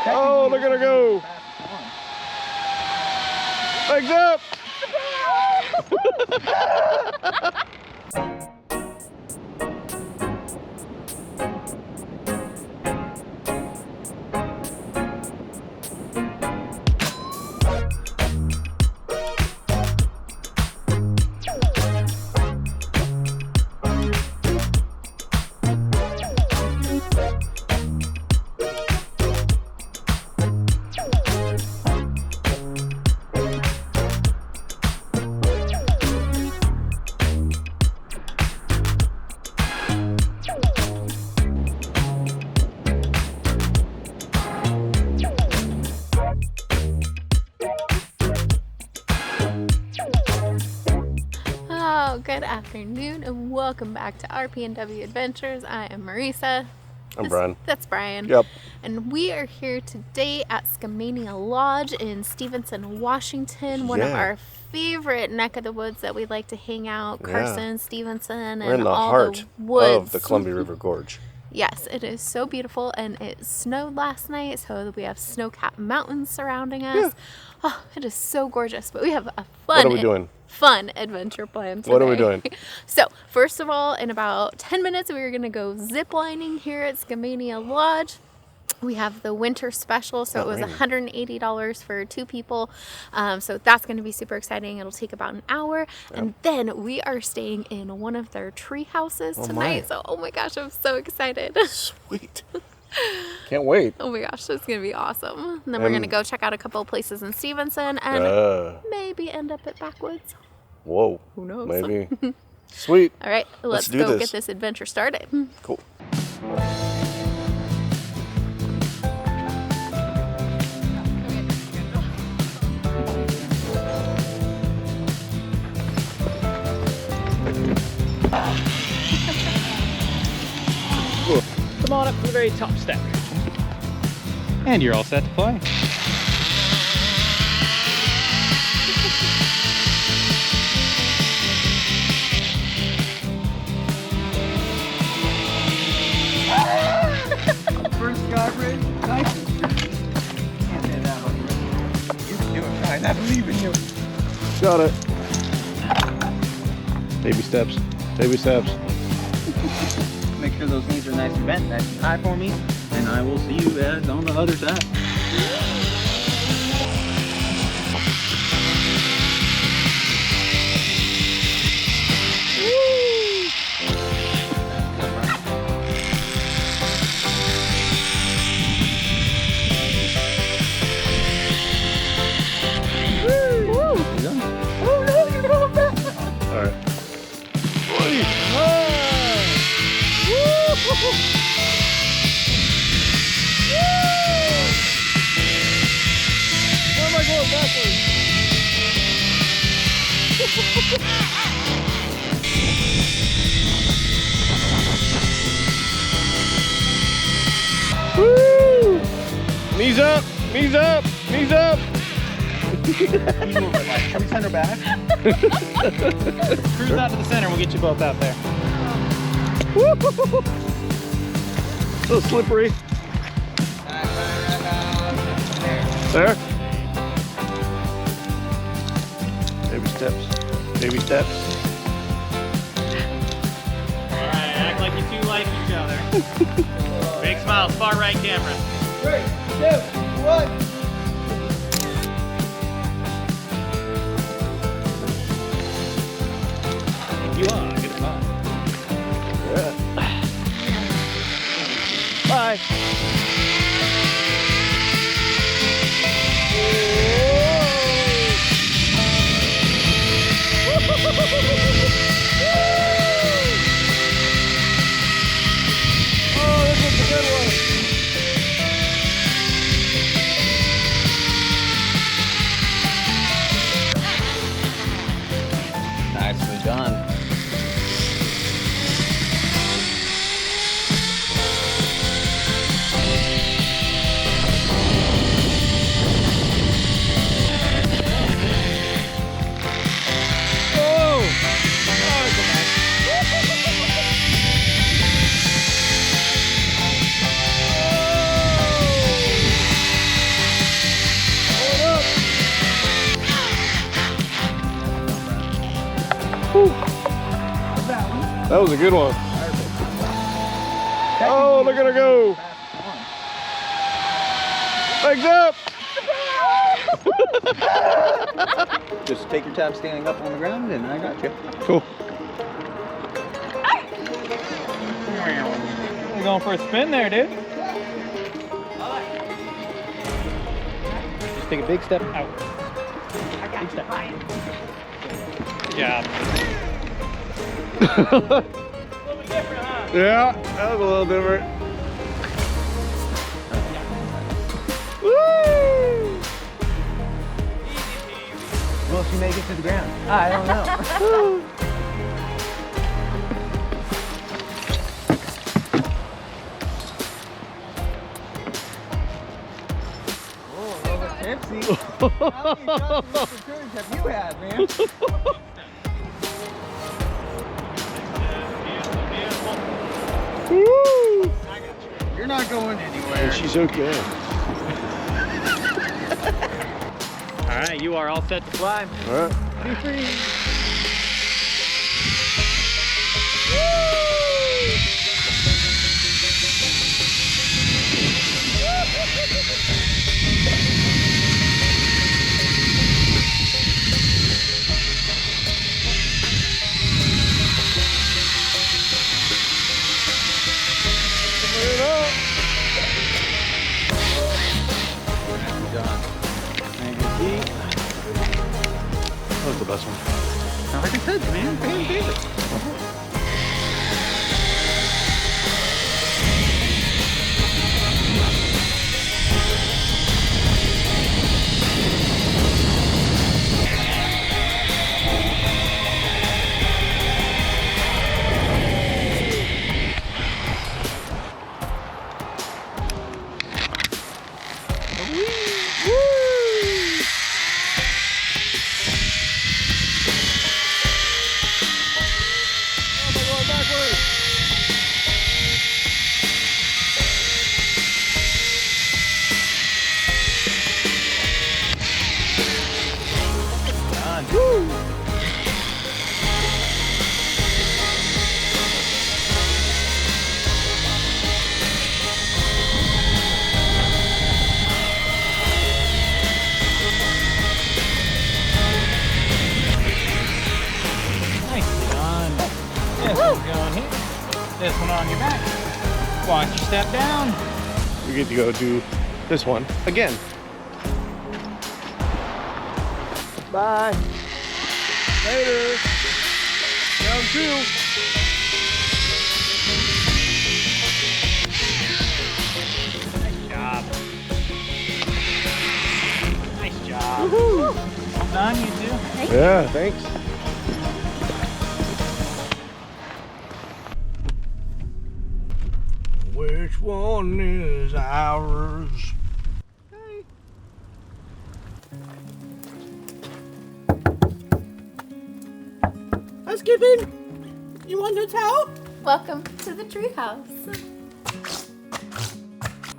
Oh, look at her go. Legs up. Good afternoon and welcome back to RP&W Adventures. I am Marisa. I'm Brian. That's Brian. Yep. And we are here today at Skamania Lodge in Stevenson, Washington. One of our favorite neck of the woods that we like to hang out. Carson, Stevenson, We're and in the all heart the woods of the Columbia River Gorge. Yes, it is so beautiful, and it snowed last night, so we have snow-capped mountains surrounding us. Yeah. Oh, it is so gorgeous, but we have a fun adventure plan today. What are we doing? So, first of all, in about 10 minutes, we are going to go zip lining here at Skamania Lodge. We have the winter special, so it was $180 for 2 people. So that's going to be super exciting. It'll take about an hour. And then we are staying in one of their tree houses tonight. So, oh my gosh, I'm so excited. Sweet. Can't wait. Oh my gosh, that's going to be awesome. And then we're going to go check out a couple of places in Stevenson and maybe end up at Backwoods. Whoa. Who knows? Maybe. Sweet. All right, let's go get this adventure started. Cool. Come on up to the very top step. And you're all set to play. First guardrail, nice. Can't say that one. You can do it, Ryan. I believe in you. Got it. Baby steps. Baby steps. Make sure those knees are nice and bent, nice and high for me, and I will see you guys on the other side. Woo! Knees up, knees up, knees up. Can we send her back? Cruise out to the center, we'll get you both out there. Woo! So slippery. There. Baby steps. Baby steps. Alright, act like you two like each other. Big smiles, far right camera. 3, 2, 1. You are, good spot. Bye. Oh, this was a good one. Nicely done. That was a good one. Oh, look at her go. Legs up. Just take your time standing up on the ground and I got you. Cool. You're going for a spin there, dude. Just take a big step out. Big step. Good job. Yeah, that was a little different. Woo! Will she make it to the ground? I don't know. Oh, a little bit tipsy. How many shots of Mr. Courage have you had, man? Woo! You're not going anywhere. And she's okay. All right, you are all set to fly. All right. Be free. That was the best one. Like I said, man, fan favorite. This one on your back. Watch your step down. We get to go do this one again. Bye. Later. Round 2. Nice job. Woohoo. Well done, you two. Yeah, thanks. Which one is ours? Housekeeping, you want your towel? Welcome to the treehouse.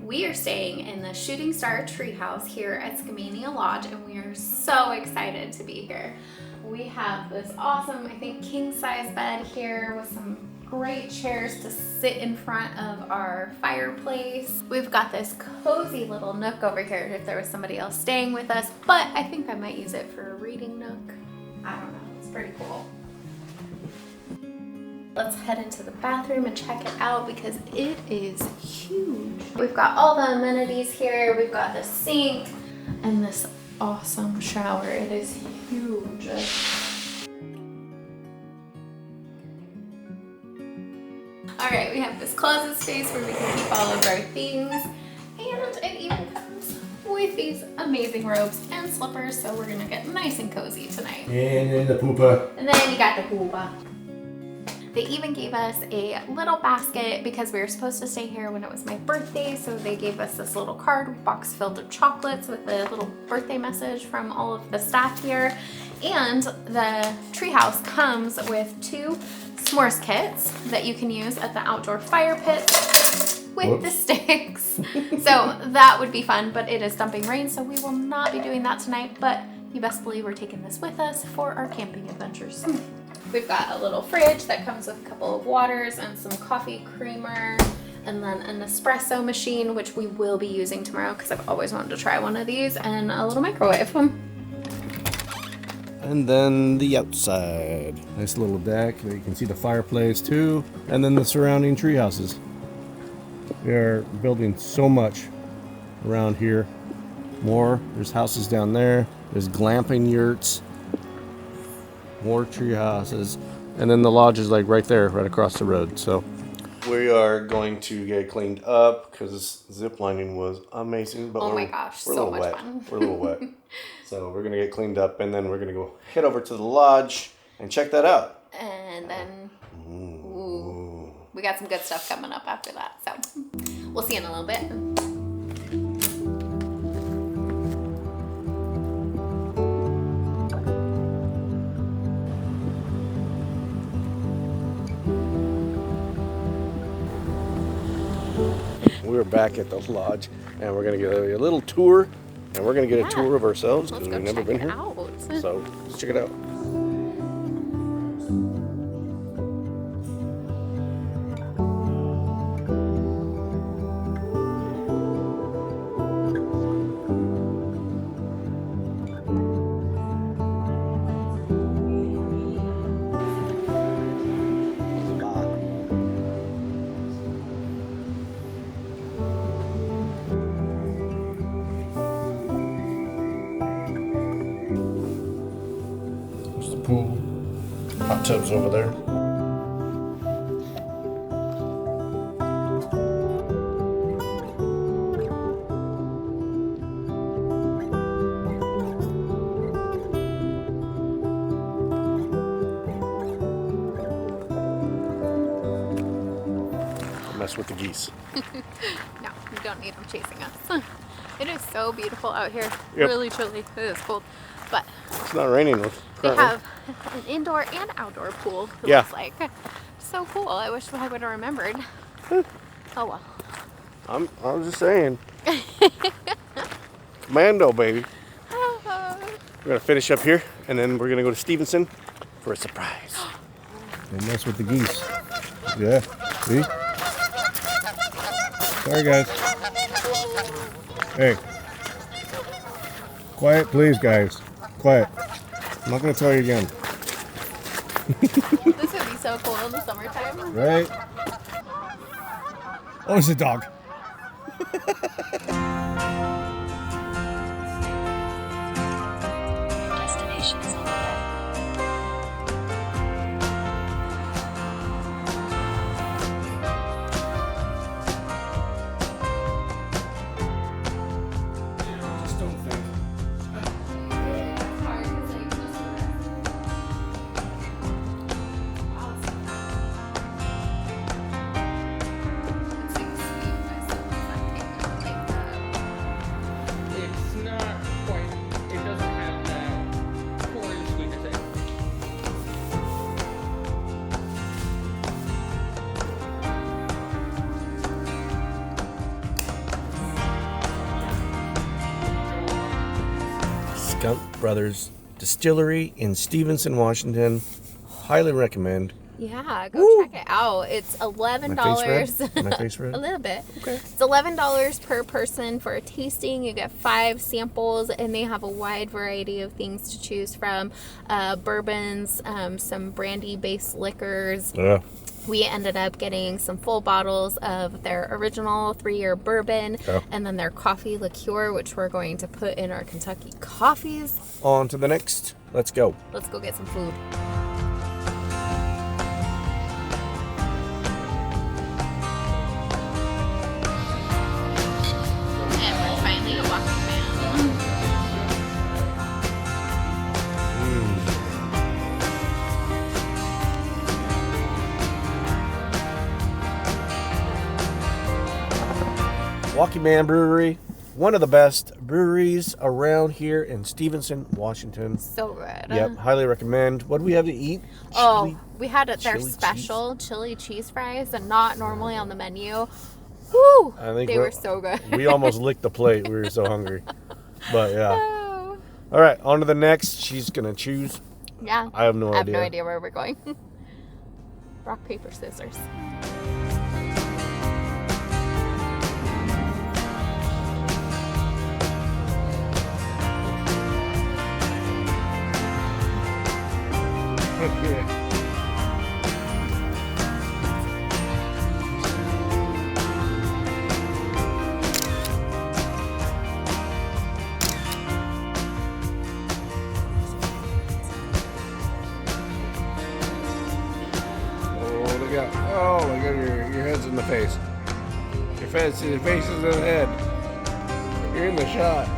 We are staying in the Shooting Star Treehouse here at Skamania Lodge, and we are so excited to be here. We have this awesome, I think, king-size bed here with some great chairs to sit in front of our fireplace. We've got this cozy little nook over here if there was somebody else staying with us, but I think I might use it for a reading nook. I don't know, it's pretty cool. Let's head into the bathroom and check it out because it is huge. We've got all the amenities here. We've got the sink and this awesome shower. It is huge. All right, we have this closet space where we can keep all of our things, and it even comes with these amazing robes and slippers, so we're gonna get nice and cozy tonight. And then the poopa. And then you got the poopa. They even gave us a little basket because we were supposed to stay here when it was my birthday, so they gave us this little card box filled with chocolates with a little birthday message from all of the staff here. And the treehouse comes with 2 s'mores kits that you can use at the outdoor fire pits with the sticks. So that would be fun, but it is dumping rain, so we will not be doing that tonight, but you best believe we're taking this with us for our camping adventures. We've got a little fridge that comes with a couple of waters and some coffee creamer, and then an espresso machine, which we will be using tomorrow because I've always wanted to try one of these, and a little microwave. And then the outside. Nice little deck. There you can see the fireplace too. And then the surrounding tree houses. We are building so much around here. More. There's houses down there. There's glamping yurts. More tree houses. And then the lodge is like right there, right across the road. So we are going to get cleaned up because zip lining was amazing. But oh my gosh, we're so a little much wet. fun. We're a little wet. So we're going to get cleaned up and then we're going to go head over to the lodge and check that out. And then we got some good stuff coming up after that. So we'll see you in a little bit. We're back at the lodge and we're going to get a little tour. And we're going to get a tour of ourselves because we've never been here. So let's check it out. Pool, hot tubs over there. Mess with the geese. No, we don't need them chasing us. It is so beautiful out here. Yep. Really chilly. It is cold, but It's not raining. they have an indoor and outdoor pool. It looks like so cool. I wish I would have remembered. Oh well. I was just saying. Commando, baby. We're gonna finish up here, and then we're gonna go to Stevenson for a surprise. And mess with the geese. Yeah. See? Sorry, guys. Hey. Quiet, please, guys. Quiet. I'm not gonna tell you again. This would be so cool in the summertime. Right? Oh, it's a dog. Just don't think. It's not quite, it doesn't have that orange sweetness in it. Skunk Brothers Distillery in Stevenson, Washington. Highly recommend. Yeah, go check it out. It's $11. My face red? A little bit. Okay. It's $11 per person for a tasting. You get 5 samples, and they have a wide variety of things to choose from. Bourbons, some brandy-based liquors. Yeah. We ended up getting some full bottles of their original 3-year bourbon, and then their coffee liqueur, which we're going to put in our Kentucky coffees. On to the next. Let's go. Let's go get some food. And we're finally a walking man. Walking Man Brewery, one of the best breweries around here in Stevenson, Washington. So good. Yep, highly recommend. What do we have to eat? Oh, we had it their chili special chili cheese fries, and not normally on the menu. Woo! I think They were so good. We almost licked the plate. We were so hungry. But yeah. Oh. All right, on to the next. She's going to choose Yeah. I have no idea. I have no idea where we're going. Rock, paper, scissors. Okay. Oh, look at your head's in the face. Your face is in the head. You're in the shot.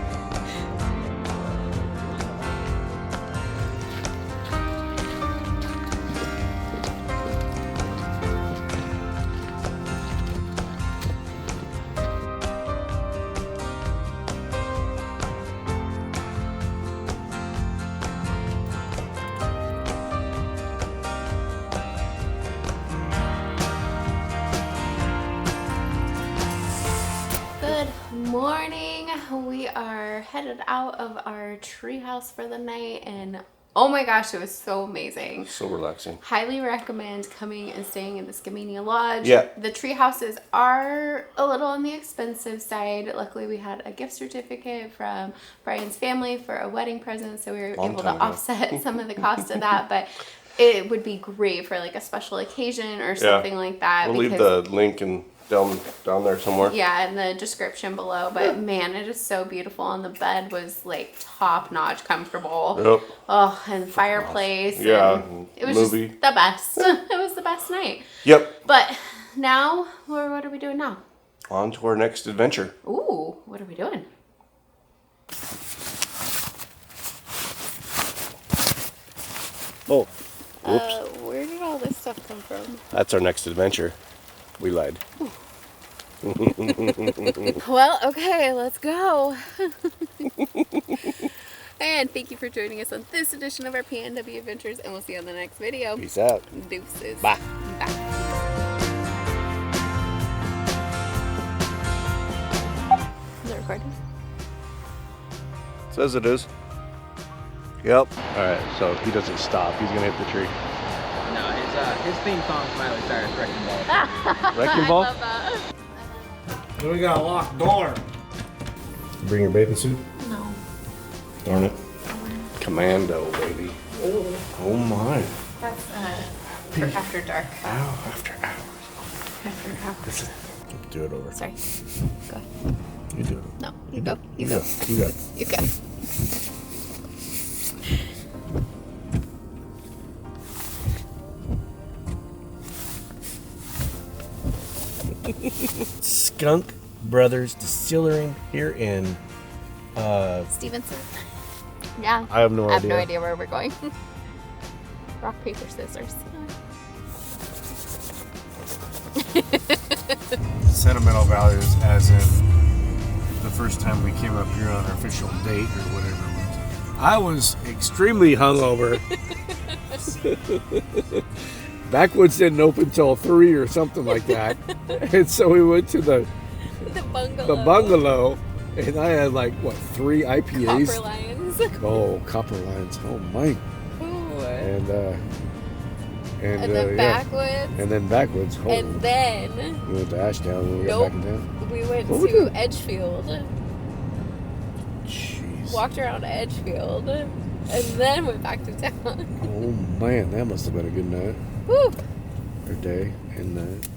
Morning. We are headed out of our treehouse for the night, and oh my gosh, it was so amazing. So relaxing. Highly recommend coming and staying in the Skamania Lodge. Yeah. The tree houses are a little on the expensive side. Luckily, we had a gift certificate from Brian's family for a wedding present, so we were able to offset some of the cost of that, but it would be great for like a special occasion or something like that. We'll leave the link down there somewhere. Yeah, in the description below. But man, it is so beautiful, and the bed was like top notch comfortable. Yep. Oh, and fireplace. Yeah. And it was just the best. It was the best night. Yep. But now, what are we doing now? On to our next adventure. Ooh, what are we doing? Oh. Whoops. Where did all this stuff come from? That's our next adventure. We lied. Well, okay, let's go. And thank you for joining us on this edition of our PNW Adventures, and we'll see you on the next video. Peace out. Deuces. Bye. Bye. Is it recording? Says it is. Yep. Alright, so he doesn't stop. He's going to hit the tree. No, his theme song, Miley Cyrus, Wrecking Ball. Wrecking Ball? I love that. So we got a locked door. Bring your bathing suit? No. Darn it. Commando, baby. Oh my. That's for after dark. Ow, after hours. After hours. Do it over. Sorry. Go ahead. You do it. No, you go. You go. You go. You go. Skunk Brothers Distillery here in Stevenson. Yeah. I have no I have idea. no idea where we're going. Rock, paper, scissors. Sentimental values, as in the first time we came up here on our official date or whatever it was. I was extremely hungover. Backwoods didn't open till 3 or something like that, and so we went to the bungalow, and I had like what 3 IPAs. Copper Lions. Oh, Copper Lions. Oh my. Ooh. And then yeah. Backwoods. And then Backwoods. Oh. And then We went to Ashdown when we got back in town. we went What we to do? Edgefield. Jeez. Walked around Edgefield. And then went back to town. Oh man, that must have been a good night. Woo! Or day and night.